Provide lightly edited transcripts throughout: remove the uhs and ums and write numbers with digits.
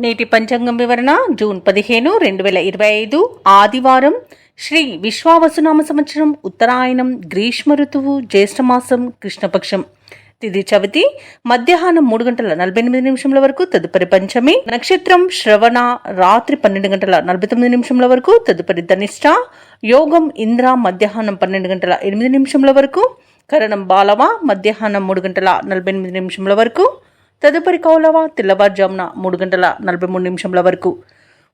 నేటి పంచాంగం వివరణ జూన్ 15, 2025 ఆదివారం. శ్రీ విశ్వావసునామ సంవత్సరం, ఉత్తరాయణం, గ్రీష్మ ఋతువు, జ్యేష్ఠమాసం, కృష్ణపక్షం. తిథి చవితి, మధ్యాహ్నం 3:48 వరకు. తదుపరి పంచమి. నక్షత్రం శ్రవణ, రాత్రి 12:49 వరకు. తదుపరి ధనిష్ట. యోగం ఇంద్ర, మధ్యాహ్నం 12:08 వరకు. కరణం బాలవ, మధ్యాహ్నం 3:48 వరకు. తదుపరి కౌలవ, తెల్లవారుజామున 3:43 వరకు.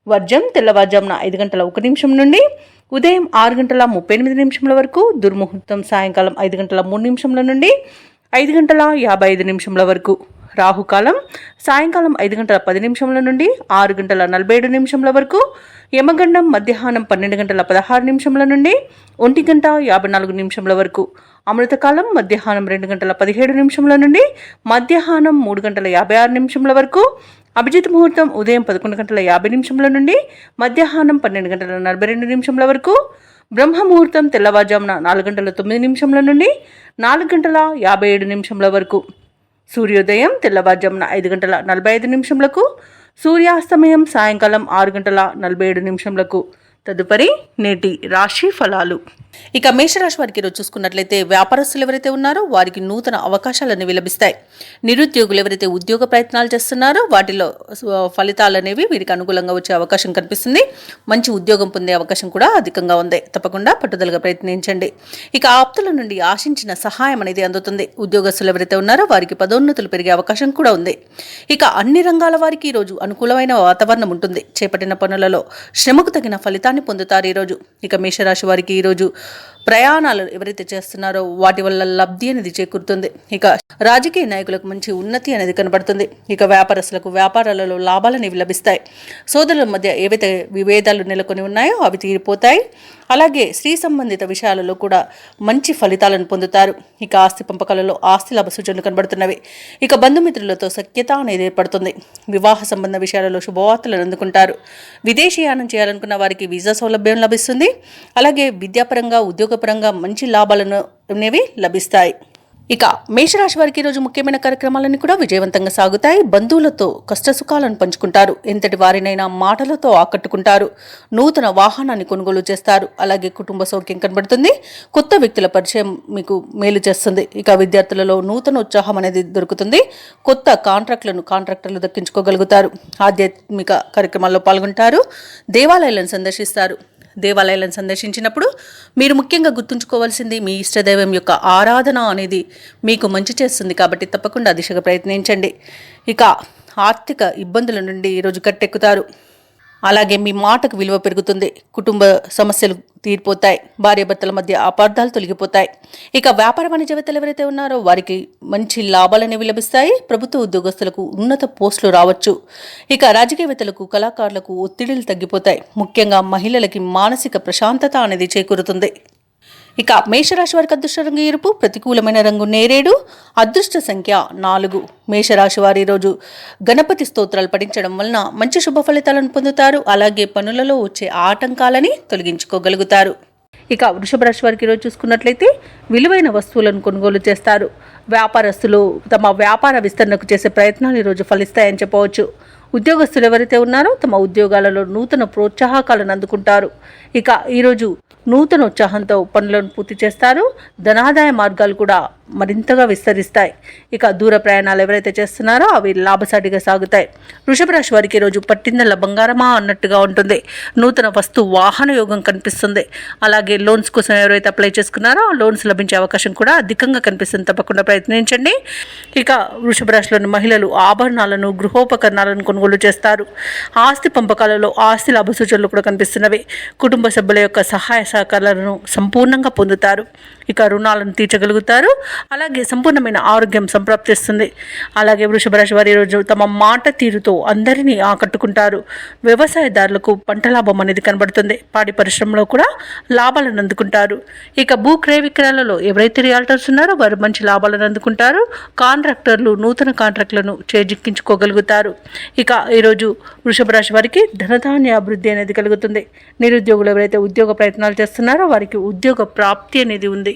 వర్జం తెల్లవారుజామున 5:01 నుండి ఉదయం 6:38 వరకు. దుర్ముహూర్తం సాయంకాలం 5:03 నుండి 5:55 వరకు. రాహుకాలం సాయంకాలం 5:10 నుండి 6:47 వరకు. యమగండం మధ్యాహ్నం 12:16 నుండి 1:54 వరకు. అమృతకాలం మధ్యాహ్నం 2:17 నుండి మధ్యాహ్నం 3:56 వరకు. అభిజిత్ ముహూర్తం ఉదయం 11:50 నుండి మధ్యాహ్నం 12:42 వరకు. బ్రహ్మ ముహూర్తం తెల్లవారుజామున 4:09 నుండి 4:57 వరకు. సూర్యోదయం తెల్లవారుజామున 5:45 సూర్యాస్తమయం సాయంకాలం 6:47. తదుపరి నేటి రాశి ఫలాలు. ఇక మేషరాశి వారికి ఈరోజు చూసుకున్నట్లయితే వ్యాపారస్తులు ఎవరైతే ఉన్నారో వారికి నూతన అవకాశాలు అనేవి లభిస్తాయి. నిరుద్యోగులు ఎవరైతే ఉద్యోగ ప్రయత్నాలు చేస్తున్నారో వాటిలో ఫలితాలు అనేవి వీరికి అనుకూలంగా వచ్చే అవకాశం కనిపిస్తుంది. మంచి ఉద్యోగం పొందే అవకాశం కూడా అధికంగా ఉంది. తప్పకుండా పట్టుదలగా ప్రయత్నించండి. ఇక ఆప్తుల నుండి ఆశించిన సహాయం అనేది అందుతుంది. ఉద్యోగస్తులు ఎవరైతే ఉన్నారో వారికి పదోన్నతులు పెరిగే అవకాశం కూడా ఉంది. ఇక అన్ని రంగాల వారికి ఈరోజు అనుకూలమైన వాతావరణం ఉంటుంది. చేపట్టిన పనులలో శ్రమకు తగిన ఫలితాన్ని పొందుతారు ఈరోజు. ఇక మేషరాశి వారికి ఈరోజు ప్రయాణాలు ఎవరైతే చేస్తున్నారో వాటి వల్ల లబ్ధి అనేది చేకూరుతుంది. ఇక రాజకీయ నాయకులకు మంచి ఉన్నతి అనేది కనబడుతుంది. ఇక వ్యాపారస్తులకు వ్యాపారాలలో లాభాలు అనేవి లభిస్తాయి. సోదరుల మధ్య ఏవైతే విభేదాలు నెలకొని ఉన్నాయో అవి తీరిపోతాయి. అలాగే స్త్రీ సంబంధిత విషయాలలో కూడా మంచి ఫలితాలను పొందుతారు. ఇక ఆస్తి పంపకాలలో ఆస్తి లాభ సూచనలు కనబడుతున్నవి. ఇక బంధుమిత్రులతో సఖ్యత అనేది ఏర్పడుతుంది. వివాహ సంబంధ విషయాలలో శుభవార్తలను అందుకుంటారు. విదేశీయానం చేయాలనుకున్న వారికి వీసా సౌలభ్యం లభిస్తుంది. అలాగే విద్యాపరంగా ఉద్యోగపరంగా మంచి లాభాలను అనేవి లభిస్తాయి. ఇక మేషరాశి వారికి ఈరోజు ముఖ్యమైన కార్యక్రమాలన్నీ కూడా విజయవంతంగా సాగుతాయి. బంధువులతో కష్టసుఖాలను పంచుకుంటారు. ఎంతటి వారినైనా మాటలతో ఆకట్టుకుంటారు. నూతన వాహనాన్ని కొనుగోలు చేస్తారు. అలాగే కుటుంబ సౌఖ్యం కనబడుతుంది. కొత్త వ్యక్తుల పరిచయం మీకు మేలు చేస్తుంది. ఇక విద్యార్థులలో నూతన ఉత్సాహం అనేది దొరుకుతుంది. కొత్త కాంట్రాక్టర్లు దక్కించుకోగలుగుతారు. ఆధ్యాత్మిక కార్యక్రమాల్లో పాల్గొంటారు. దేవాలయాలను సందర్శిస్తారు. దేవాలయాలను సందర్శించినప్పుడు మీరు ముఖ్యంగా గుర్తుంచుకోవాల్సింది మీ ఇష్టదైవం యొక్క ఆరాధన అనేది మీకు మంచి చేస్తుంది. కాబట్టి తప్పకుండా దిశగా ప్రయత్నించండి. ఇక ఆర్థిక ఇబ్బందుల నుండి ఈరోజు గట్టెక్కుతారు. అలాగే మీ మాటకు విలువ పెరుగుతుంది. కుటుంబ సమస్యలు తీరిపోతాయి. భార్యాభర్తల మధ్య అపార్థాలు తొలగిపోతాయి. ఇక వ్యాపార వాణిజ్యవేత్తలు ఎవరైతే ఉన్నారో వారికి మంచి లాభాలు అనేవి లభిస్తాయి. ప్రభుత్వ ఉద్యోగస్తులకు ఉన్నత పోస్టులు రావచ్చు. ఇక రాజకీయవేత్తలకు కళాకారులకు ఒత్తిడిలు తగ్గిపోతాయి. ముఖ్యంగా మహిళలకి మానసిక ప్రశాంతత అనేది చేకూరుతుంది. ఇక మేషరాశి వారికి అదృష్ట రంగు ఎరుపు, ప్రతికూలమైన రంగు నేరేడు, అదృష్ట సంఖ్య 4. మేషరాశి వారి ఈరోజు గణపతి స్తోత్రాలు పఠించడం వలన మంచి శుభ ఫలితాలను పొందుతారు. అలాగే పనులలో వచ్చే ఆటంకాలని తొలగించుకోగలుగుతారు. ఇక వృషభ రాశి వారికి ఈరోజు చూసుకున్నట్లయితే విలువైన వస్తువులను కొనుగోలు చేస్తారు. వ్యాపారస్తులు తమ వ్యాపార విస్తరణకు చేసే ప్రయత్నాలు ఈరోజు ఫలిస్తాయని చెప్పవచ్చు. ఉద్యోగస్తులు ఎవరైతే ఉన్నారో తమ ఉద్యోగాలలో నూతన ప్రోత్సాహకాలను అందుకుంటారు. ఇక ఈరోజు నూతన ఉత్సాహంతో పనులను పూర్తి చేస్తారు. ధనాదాయ మార్గాలు కూడా మరింతగా విస్తరిస్తాయి. ఇక దూర ప్రయాణాలు ఎవరైతే చేస్తున్నారో అవి లాభసాటిగా సాగుతాయి. వృషభ రాశి వారికి ఈరోజు పట్టిందల బంగారమా అన్నట్టుగా ఉంటుంది. నూతన వస్తు వాహన యోగం కనిపిస్తుంది. అలాగే లోన్స్ కోసం ఎవరైతే అప్లై చేసుకున్నారో ఆ లోన్స్ లభించే అవకాశం కూడా అధికంగా కనిపిస్తుంది. తప్పకుండా ప్రయత్నించండి. ఇక వృషభ రాశిలోని మహిళలు ఆభరణాలను గృహోపకరణాలను కొనుగోలు చేస్తారు. ఆస్తి పంపకాలలో ఆస్తి లాభ సూచనలు కూడా కనిపిస్తున్నవి. కుటుంబ సభ్యుల యొక్క సహాయ సహకారాలను సంపూర్ణంగా పొందుతారు. ఇక రుణాలను తీర్చగలుగుతారు. అలాగే సంపూర్ణమైన ఆరోగ్యం సంప్రాప్తిస్తుంది. అలాగే వృషభ రాశి వారి రోజు తమ మాట తీరుతో అందరినీ ఆకట్టుకుంటారు. వ్యవసాయదారులకు పంట లాభం అనేది కనబడుతుంది. పాడి పరిశ్రమలో కూడా లాభాలను అందుకుంటారు. ఇక భూ క్రయ విక్రయాలలో ఎవరైతే రియాల్టర్స్ ఉన్నారో వారు మంచి లాభాలను అందుకుంటారు. కాంట్రాక్టర్లు నూతన కాంట్రాక్టులను చేజిక్కించుకోగలుగుతారు. ఇక ఈరోజు వృషభ రాశి వారికి ధనధాన్య అభివృద్ధి అనేది కలుగుతుంది. నిరుద్యోగులు ఎవరైతే ఉద్యోగ ప్రయత్నాలు చేస్తున్నారో వారికి ఉద్యోగ ప్రాప్తి అనేది ఉంది.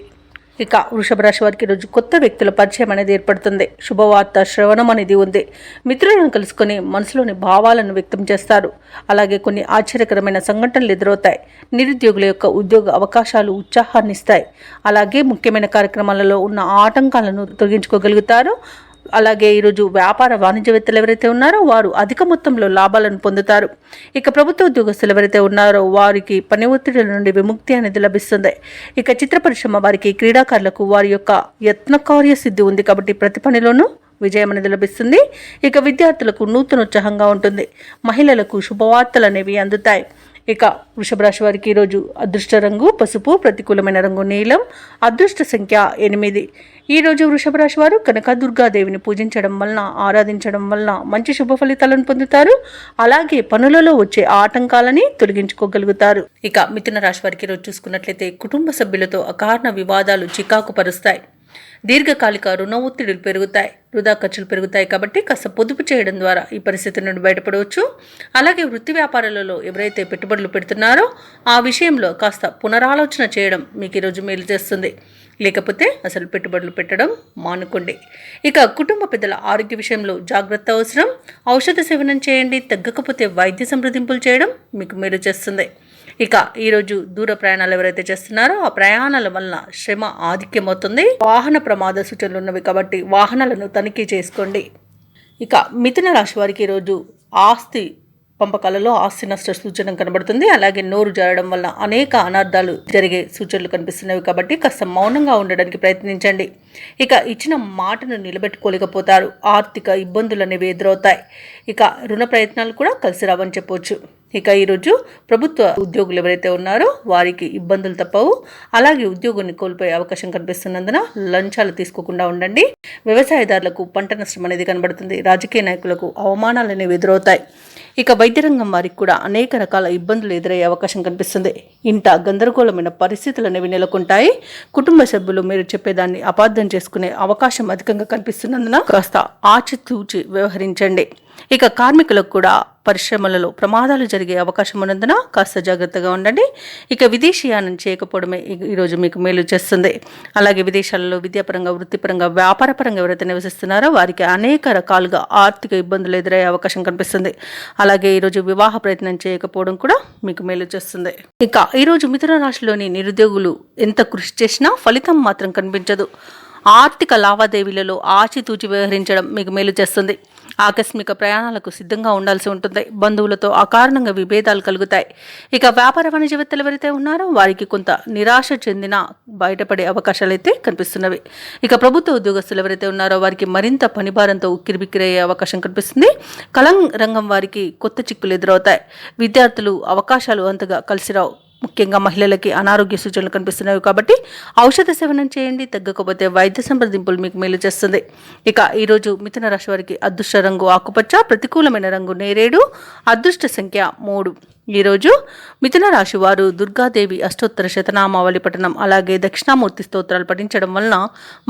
ఇక వృషభ రాశి వారికి ఈరోజు కొత్త వ్యక్తుల పరిచయం అనేది ఏర్పడుతుంది. శుభవార్త శ్రవణం అనేది ఉంది. మిత్రులను కలుసుకొని మనసులోని భావాలను వ్యక్తం చేస్తారు. అలాగే కొన్ని ఆశ్చర్యకరమైన సంఘటనలు ఎదురవుతాయి. నిరుద్యోగుల యొక్క ఉద్యోగ అవకాశాలు ఉత్సాహాన్ని ఇస్తాయి. అలాగే ముఖ్యమైన కార్యక్రమాలలో ఉన్న ఆటంకాలను తొలగించుకోగలుగుతారు. అలాగే ఈరోజు వ్యాపార వాణిజ్యవేత్తలు ఎవరైతే ఉన్నారో వారు అధిక మొత్తంలో లాభాలను పొందుతారు. ఇక ప్రభుత్వ ఉద్యోగస్తులు ఎవరైతే ఉన్నారో వారికి పని ఒత్తిడిల నుండి విముక్తి అనేది లభిస్తుంది. ఇక చిత్ర పరిశ్రమ వారికి, క్రీడాకారులకు వారి యొక్క యత్నకార్య సిద్ధి ఉంది కాబట్టి ప్రతి పనిలోనూ విజయం అనేది లభిస్తుంది. ఇక విద్యార్థులకు నూతనోత్సాహంగా ఉంటుంది. మహిళలకు శుభవార్తలు అనేవి అందుతాయి. ఇక వృషభ రాశి వారికి ఈరోజు అదృష్ట రంగు పసుపు, ప్రతికూలమైన రంగు నీలం, అదృష్ట సంఖ్య 8. ఈరోజు వృషభ రాశి వారు కనకదుర్గాదేవిని పూజించడం వలన, ఆరాధించడం వలన మంచి శుభ ఫలితాలను పొందుతారు. అలాగే పనులలో వచ్చే ఆటంకాలని తొలగించుకోగలుగుతారు. ఇక మిథున రాశి వారికి ఈరోజు చూసుకున్నట్లయితే కుటుంబ సభ్యులతో అకారణ వివాదాలు చికాకు పరుస్తాయి. దీర్ఘకాలిక రుణ ఒత్తిడులు పెరుగుతాయి. వృధా ఖర్చులు పెరుగుతాయి కాబట్టి కాస్త పొదుపు చేయడం ద్వారా ఈ పరిస్థితి నుండి బయటపడవచ్చు. అలాగే వృత్తి వ్యాపారాలలో ఎవరైతే పెట్టుబడులు పెడుతున్నారో ఆ విషయంలో కాస్త పునరాలోచన చేయడం మీకు ఈరోజు మేలు చేస్తుంది. లేకపోతే అసలు పెట్టుబడులు పెట్టడం మానుకోండి. ఇక కుటుంబ పెద్దల ఆరోగ్య విషయంలో జాగ్రత్త అవసరం. ఔషధ సేవనం చేయండి. తగ్గకపోతే వైద్య సంప్రదింపులు చేయడం మీకు మేలు చేస్తుంది. ఇక ఈరోజు దూర ప్రయాణాలు ఎవరైతే చేస్తున్నారో ఆ ప్రయాణాల వలన శ్రమ ఆధిక్యం అవుతుంది. వాహన ప్రమాద సూచనలు ఉన్నవి కాబట్టి వాహనాలను తనిఖీ చేసుకోండి. ఇక మిథున రాశి వారికి ఈరోజు ఆస్తి పంపకాలలో ఆస్తి నష్ట సూచన కనబడుతుంది. అలాగే నోరు జారడం వల్ల అనేక అనార్థాలు జరిగే సూచనలు కనిపిస్తున్నవి కాబట్టి కాస్త మౌనంగా ఉండడానికి ప్రయత్నించండి. ఇక ఇచ్చిన మాటను నిలబెట్టుకోలేకపోతారు. ఆర్థిక ఇబ్బందులు అనేవి ఎదురవుతాయి. ఇక రుణ ప్రయత్నాలు కూడా కలిసి రావని చెప్పవచ్చు. ఇక ఈరోజు ప్రభుత్వ ఉద్యోగులు ఎవరైతే ఉన్నారో వారికి ఇబ్బందులు తప్పవు. అలాగే ఉద్యోగాన్ని కోల్పోయే అవకాశం కనిపిస్తున్నందున లంచాలు తీసుకోకుండా ఉండండి. వ్యవసాయదారులకు పంట నష్టం అనేది కనబడుతుంది. రాజకీయ నాయకులకు అవమానాలు అనేవి ఎదురవుతాయి. ఇక వైద్య రంగం వారికి కూడా అనేక రకాల ఇబ్బందులు ఎదురయ్యే అవకాశం కనిపిస్తుంది. ఇంట గందరగోళమైన పరిస్థితులు అనేవి నెలకొంటాయి. కుటుంబ సభ్యులు మీరు చెప్పేదాన్ని అపార్థం చేసుకునే అవకాశం అధికంగా కనిపిస్తున్నందున కాస్త ఆచితూచి వ్యవహరించండి. ఇక కార్మికులకు కూడా పరిశ్రమలలో ప్రమాదాలు జరిగే అవకాశం ఉన్నందున కాస్త జాగ్రత్తగా ఉండండి. ఇక విదేశీయానం చేయకపోవడమే ఈరోజు మీకు మేలు చేస్తుంది. అలాగే విదేశాలలో విద్యాపరంగా, వృత్తిపరంగా, వ్యాపారపరంగా ఎవరైతే నివసిస్తున్నారో వారికి అనేక రకాలుగా ఆర్థిక ఇబ్బందులు ఎదురయ్యే అవకాశం కనిపిస్తుంది. అలాగే ఈరోజు వివాహ ప్రయత్నం చేయకపోవడం కూడా మీకు మేలు చేస్తుంది. ఇక ఈరోజు మిథున రాశిలోని నిరుద్యోగులు ఎంత కృషి చేసినా ఫలితం మాత్రం కనిపించదు. ఆర్థిక లావాదేవీలలో ఆచితూచి వ్యవహరించడం మీకు మేలు చేస్తుంది. ఆకస్మిక ప్రయాణాలకు సిద్ధంగా ఉండాల్సి ఉంటుంది. బంధువులతో అకారణంగా విభేదాలు కలుగుతాయి. ఇక వ్యాపార వాణిజ్యవేత్తలు ఎవరైతే ఉన్నారో వారికి కొంత నిరాశ చెందిన బయటపడే అవకాశాలు అయితే కనిపిస్తున్నవి. ఇక ప్రభుత్వ ఉద్యోగస్తులు ఎవరైతే ఉన్నారో వారికి మరింత పనిభారంతో ఉక్కిరిబిక్కిరయ్యే అవకాశం కనిపిస్తుంది. కళం రంగం వారికి కొత్త చిక్కులు ఎదురవుతాయి. విద్యార్థులు అవకాశాలు అంతగా కలిసిరావు. ముఖ్యంగా మహిళలకి అనారోగ్య సూచనలు కనిపిస్తున్నాయి కాబట్టి ఔషధ సేవనం చేయండి. తగ్గకపోతే వైద్య సంప్రదింపులు మీకు మేలు చేస్తుంది. ఇక ఈరోజు మిథున రాశి వారికి అదృష్ట రంగు ఆకుపచ్చ, ప్రతికూలమైన రంగు నేరేడు, అదృష్ట సంఖ్య 3. ఈరోజు మిథున రాశి వారు దుర్గాదేవి అష్టోత్తర శతనామావళి పఠనం, అలాగే దక్షిణామూర్తి స్తోత్రాలు పఠించడం వలన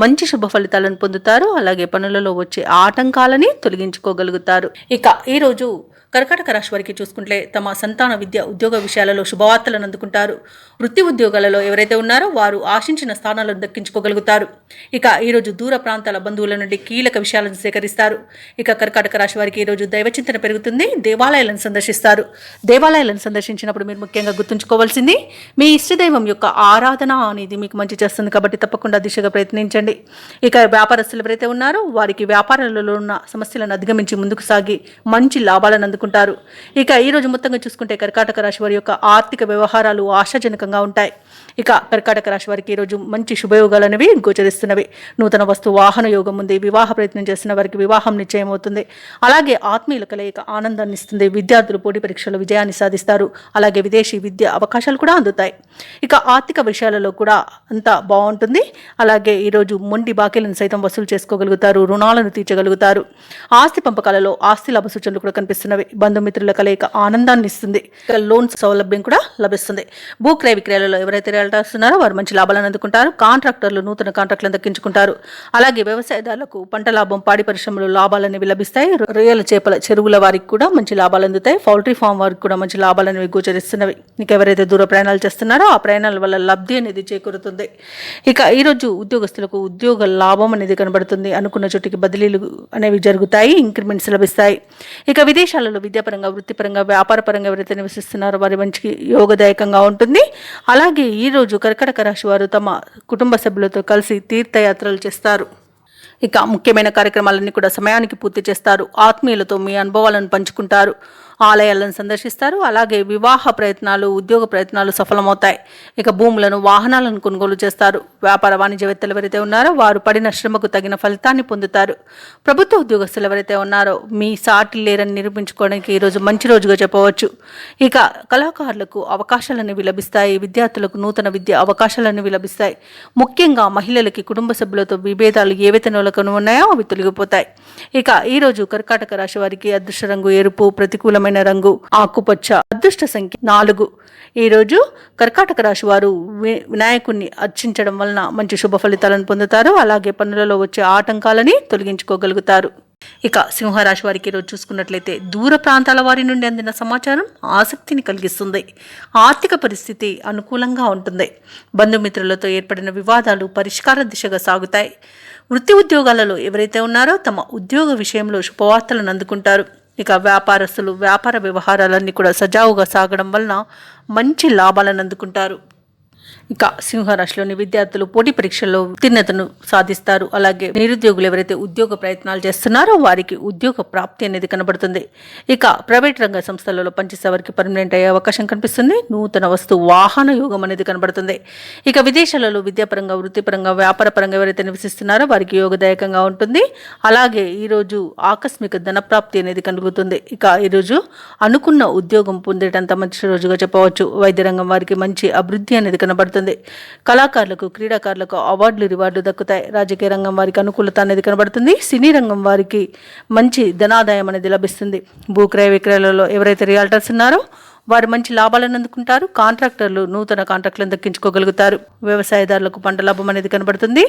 మంచి శుభ ఫలితాలను పొందుతారు. అలాగే పనులలో వచ్చే ఆటంకాలని తొలగించుకోగలుగుతారు. ఇక ఈరోజు కర్కాటక రాశి వారికి చూసుకుంటే తమ సంతాన విద్య, ఉద్యోగ విషయాలలో శుభవార్తలను అందుకుంటారు. వృత్తి ఉద్యోగాలలో ఎవరైతే ఉన్నారో వారు ఆశించిన స్థానాలను దక్కించుకోగలుగుతారు. ఇక ఈరోజు దూర ప్రాంతాల బంధువుల నుండి కీలక విషయాలను సేకరిస్తారు. ఇక కర్కాటక రాశి వారికి ఈరోజు దైవచింతన పెరుగుతుంది. దేవాలయాలను సందర్శిస్తారు. దేవాలయాలను సందర్శించినప్పుడు మీరు ముఖ్యంగా గుర్తుంచుకోవాల్సింది మీ ఇష్టదైవం యొక్క ఆరాధన అనేది మీకు మంచి చేస్తుంది కాబట్టి తప్పకుండా దిశగా ప్రయత్నించండి. ఇక వ్యాపారస్తులు ఎవరైతే ఉన్నారో వారికి వ్యాపారాలలో ఉన్న సమస్యలను అధిగమించి ముందుకు సాగి మంచి లాభాలను అందుకుంటారు. ఇక ఈ రోజు మొత్తంగా చూసుకుంటే కర్కాటక రాశి వారి యొక్క ఆర్థిక వ్యవహారాలు ఆశాజనకంగా ఉంటాయి. ఇక కర్కాటక రాశి వారికి ఈరోజు మంచి శుభయోగాలు అనేవి గోచరిస్తున్నవి. నూతన వస్తు వాహన యోగం ఉంది. వివాహ ప్రయత్నం చేస్తున్న వారికి వివాహం నిశ్చయం అవుతుంది. అలాగే ఆత్మీయుల కలయిక ఆనందాన్ని ఇస్తుంది. విద్యార్థులు పోటీ పరీక్షల్లో విజయాన్ని సాధిస్తారు. అలాగే విదేశీ విద్య అవకాశాలు కూడా అందుతాయి. ఇక ఆర్థిక విషయాలలో కూడా అంతా బాగుంటుంది. అలాగే ఈరోజు మొండి బాకీలను సైతం వసూలు చేసుకోగలుగుతారు. రుణాలను తీర్చగలుగుతారు. ఆస్తి పంపకాలలో ఆస్తి లాభ సూచనలు కూడా కనిపిస్తున్నవి. బంధుమిత్రుల కలయిక ఆనందాన్ని ఇస్తుంది. లోన్ సౌలభ్యం కూడా లభిస్తుంది. భూ క్రయ విక్రయాలలో ఎవరైతే రియల్టర్స్ ఉన్నారో వారు మంచి లాభాలను అందుకుంటారు. కాంట్రాక్టర్లు నూతన కాంట్రాక్టులను దక్కించుకుంటారు. అలాగే వ్యవసాయదారులకు పంట లాభం, పాడి పరిశ్రమలు లాభాలు అనేవి లభిస్తాయి. రొయ్యల చేపల చెరువుల వారికి కూడా మంచి లాభాలు అందుతాయి. పౌల్ట్రీ ఫామ్ వారికి కూడా మంచి లాభాలు అనేవి గోచరిస్తున్నవి. ఇక ఎవరైతే దూర ప్రయాణాలు చేస్తున్నారో ఆ ప్రయాణాల వల్ల లబ్ధి అనేది చేకూరుతుంది. ఇక ఈరోజు ఉద్యోగస్తులకు ఉద్యోగ లాభం అనేది కనబడుతుంది. అనుకున్న చోటికి బదిలీలు అనేవి జరుగుతాయి, ఇంక్రిమెంట్స్ లభిస్తాయి. ఇక విదేశాలలో విద్యాపరంగా, వృత్తిపరంగా, వ్యాపారపరంగా ఎవరైతే నివసిస్తున్నారో వారి మంచికి యోగదాయకంగా ఉంటుంది. అలాగే ఈరోజు కర్కాటక రాశి వారు తమ కుటుంబ సభ్యులతో కలిసి తీర్థయాత్రలు చేస్తారు. ఇక ముఖ్యమైన కార్యక్రమాలన్నీ కూడా సమయానికి పూర్తి చేస్తారు. ఆత్మీయులతో మీ అనుభవాలను పంచుకుంటారు, ఆలయాలను సందర్శిస్తారు. అలాగే వివాహ ప్రయత్నాలు, ఉద్యోగ ప్రయత్నాలు సఫలమవుతాయి. ఇక భూములను, వాహనాలను కొనుగోలు చేస్తారు. వ్యాపార వాణిజ్యవేత్తలు ఎవరైతే ఉన్నారో వారు పడిన శ్రమకు తగిన ఫలితాన్ని పొందుతారు. ప్రభుత్వ ఉద్యోగస్తులు ఎవరైతే ఉన్నారో మీ సాటి లేరని నిరూపించుకోవడానికి ఈరోజు మంచి రోజుగా చెప్పవచ్చు. ఇక కళాకారులకు అవకాశాలనేవి లభిస్తాయి. విద్యార్థులకు నూతన విద్య అవకాశాలనేవి లభిస్తాయి. ముఖ్యంగా మహిళలకి కుటుంబ సభ్యులతో విభేదాలు ఏవైతే నెలకొని ఉన్నాయో అవి తొలగిపోతాయి. ఇక ఈరోజు కర్కాటక రాశి వారికి అదృష్ట రంగు ఎరుపు, ప్రతికూలమైన రంగు ఆకుపచ్చ, అదృష్ట సంఖ్య 4. ఈరోజు కర్కాటక రాశి వారు వినాయకుడిని అర్చించడం వలన మంచి శుభ ఫలితాలను పొందుతారు. అలాగే పనులలో వచ్చే ఆటంకాలని తొలగించుకోగలుగుతారు. ఇక సింహరాశి వారికి ఈరోజు చూసుకున్నట్లయితే దూర ప్రాంతాల వారి నుండి అందిన సమాచారం ఆసక్తిని కలిగిస్తుంది. ఆర్థిక పరిస్థితి అనుకూలంగా ఉంటుంది. బంధుమిత్రులతో ఏర్పడిన వివాదాలు పరిష్కార దిశగా సాగుతాయి. వృత్తి ఉద్యోగాలలో ఎవరైతే ఉన్నారో తమ ఉద్యోగ విషయంలో శుభవార్తలను అందుకుంటారు. ఇక వ్యాపారస్తులు వ్యాపార వ్యవహారాలన్నీ కూడా సజావుగా సాగడం వలన మంచి లాభాలను అందుకుంటారు. ఇక సింహరాశిలోని విద్యార్థులు పోటీ పరీక్షల్లో ఉత్తీర్ణతను సాధిస్తారు. అలాగే నిరుద్యోగులు ఎవరైతే ఉద్యోగ ప్రయత్నాలు చేస్తున్నారో వారికి ఉద్యోగ ప్రాప్తి అనేది కనబడుతుంది. ఇక ప్రైవేట్ రంగ సంస్థలలో పనిచేసే వారికి పర్మనెంట్ అయ్యే అవకాశం కనిపిస్తుంది. నూతన వస్తు వాహన యోగం అనేది కనబడుతుంది. ఇక విదేశాలలో విద్యాపరంగా, వృత్తిపరంగా, వ్యాపారపరంగా ఎవరైతే నివసిస్తున్నారో వారికి యోగదాయకంగా ఉంటుంది. అలాగే ఈరోజు ఆకస్మిక ధనప్రాప్తి అనేది కలుగుతుంది. ఇక ఈరోజు అనుకున్న ఉద్యోగం పొందేటంత మంచి రోజుగా చెప్పవచ్చు. వైద్య రంగం వారికి మంచి అభివృద్ధి అనేది కనబడుతుంది. కళాకారులకు, క్రీడాకారులకు అవార్డులు, రివార్డులు దక్కుతాయి. రాజకీయ రంగం వారికి అనుకూలత అనేది కనబడుతుంది. సినీ రంగం వారికి మంచి ధనాదాయం అనేది లభిస్తుంది. భూక్రయ విక్రయాలలో ఎవరైతే రియాల్టర్స్ ఉన్నారో వారు మంచి లాభాలను అందుకుంటారు. కాంట్రాక్టర్లు నూతన కాంట్రాక్టులను దక్కించుకోగలుగుతారు. వ్యవసాయదారులకు పంట లాభం అనేది కనబడుతుంది.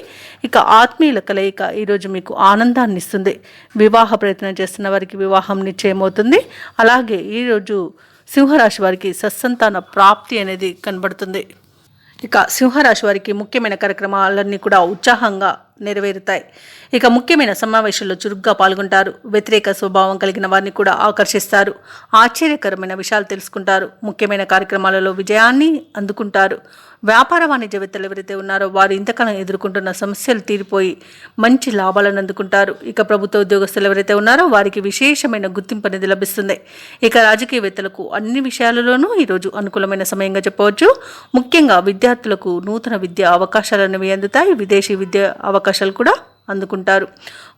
ఇక ఆత్మీయుల కలయిక ఈరోజు మీకు ఆనందాన్ని ఇస్తుంది. వివాహ ప్రయత్నం చేస్తున్న వారికి వివాహం నిశ్చయమవుతుంది. అలాగే ఈరోజు సింహరాశి వారికి సత్సంతాన ప్రాప్తి అనేది కనబడుతుంది. ఇక సింహరాశి వారికి ముఖ్యమైన కార్యక్రమాలన్నీ కూడా ఉత్సాహంగా నెరవేరుతాయి. ఇక ముఖ్యమైన సమావేశాల్లో చురుగ్గా పాల్గొంటారు. వ్యతిరేక స్వభావం కలిగిన వారిని కూడా ఆకర్షిస్తారు. ఆశ్చర్యకరమైన విషయాలు తెలుసుకుంటారు. ముఖ్యమైన కార్యక్రమాలలో విజయాన్ని అందుకుంటారు. వ్యాపార వాణిజ్యవేత్తలు ఎవరైతే ఉన్నారో వారు ఇంతకాలం ఎదుర్కొంటున్న సమస్యలు తీరిపోయి మంచి లాభాలను అందుకుంటారు. ఇక ప్రభుత్వ ఉద్యోగస్తులు ఎవరైతే ఉన్నారో వారికి విశేషమైన గుర్తింపు అనేది లభిస్తుంది. ఇక రాజకీయవేత్తలకు అన్ని విషయాలలోనూ ఈరోజు అనుకూలమైన సమయంగా చెప్పవచ్చు. ముఖ్యంగా విద్యార్థులకు నూతన విద్యా అవకాశాలు అనేవి అందుతాయి. విదేశీ విద్యా అవకాశాలు కూడా అందుకుంటారు.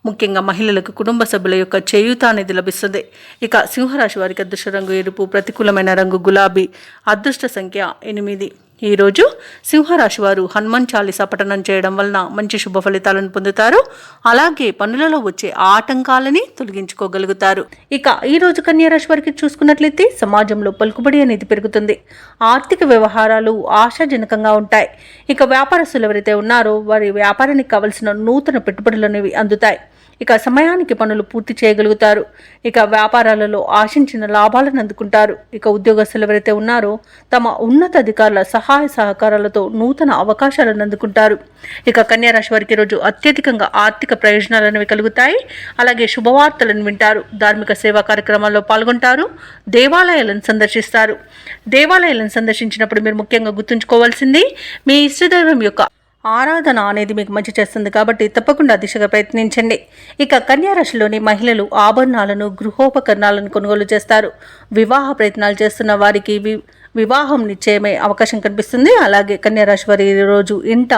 ముఖ్యంగా మహిళలకు కుటుంబ సభ్యుల యొక్క చేయూత అనేది లభిస్తుంది. ఇక సింహరాశి వారికి అదృష్ట రంగు ఎరుపు, ప్రతికూలమైన రంగు గులాబీ, అదృష్ట సంఖ్య 8. ఈరోజు సింహరాశి వారు హనుమాన్ చాలీసా పఠనం చేయడం వలన మంచి శుభ ఫలితాలను పొందుతారు. అలాగే పనులలో వచ్చే ఆటంకాలని తొలగించుకోగలుగుతారు. ఇక ఈరోజు కన్యారాశి వారికి చూసుకున్నట్లయితే సమాజంలో పలుకుబడి అనేది పెరుగుతుంది. ఆర్థిక వ్యవహారాలు ఆశాజనకంగా ఉంటాయి. ఇక వ్యాపారస్తులు ఎవరైతే ఉన్నారో వారి వ్యాపారానికి కావలసిన నూతన పెట్టుబడులు అనేవి అందుతాయి. ఇక సమయానికి పనులు పూర్తి చేయగలుగుతారు. ఇక వ్యాపారాలలో ఆశించిన లాభాలను అందుకుంటారు. ఇక ఉద్యోగస్తులు ఎవరైతే ఉన్నారో తమ ఉన్నతాధికారుల సహాయ సహకారాలతో నూతన అవకాశాలను అందుకుంటారు. ఇక కన్యారాశి వారికి రోజు అత్యధికంగా ఆర్థిక ప్రయోజనాలు అనేవి కలుగుతాయి. అలాగే శుభవార్తలను వింటారు. ధార్మిక సేవా కార్యక్రమాల్లో పాల్గొంటారు. దేవాలయాలను సందర్శిస్తారు. దేవాలయాలను సందర్శించినప్పుడు మీరు ముఖ్యంగా గుర్తుంచుకోవాల్సింది మీ ఇష్టదైవం యొక్క ఆరాధన అనేది మీకు మంచి చేస్తుంది. కాబట్టి తప్పకుండా దిశగా ప్రయత్నించండి. ఇక కన్యారాశిలోని మహిళలు ఆభరణాలను, గృహోపకరణాలను కొనుగోలు చేస్తారు. వివాహ ప్రయత్నాలు చేస్తున్న వారికి వివాహం నిశ్చయమే అవకాశం కనిపిస్తుంది. అలాగే కన్యారాశి వారి రోజు ఇంట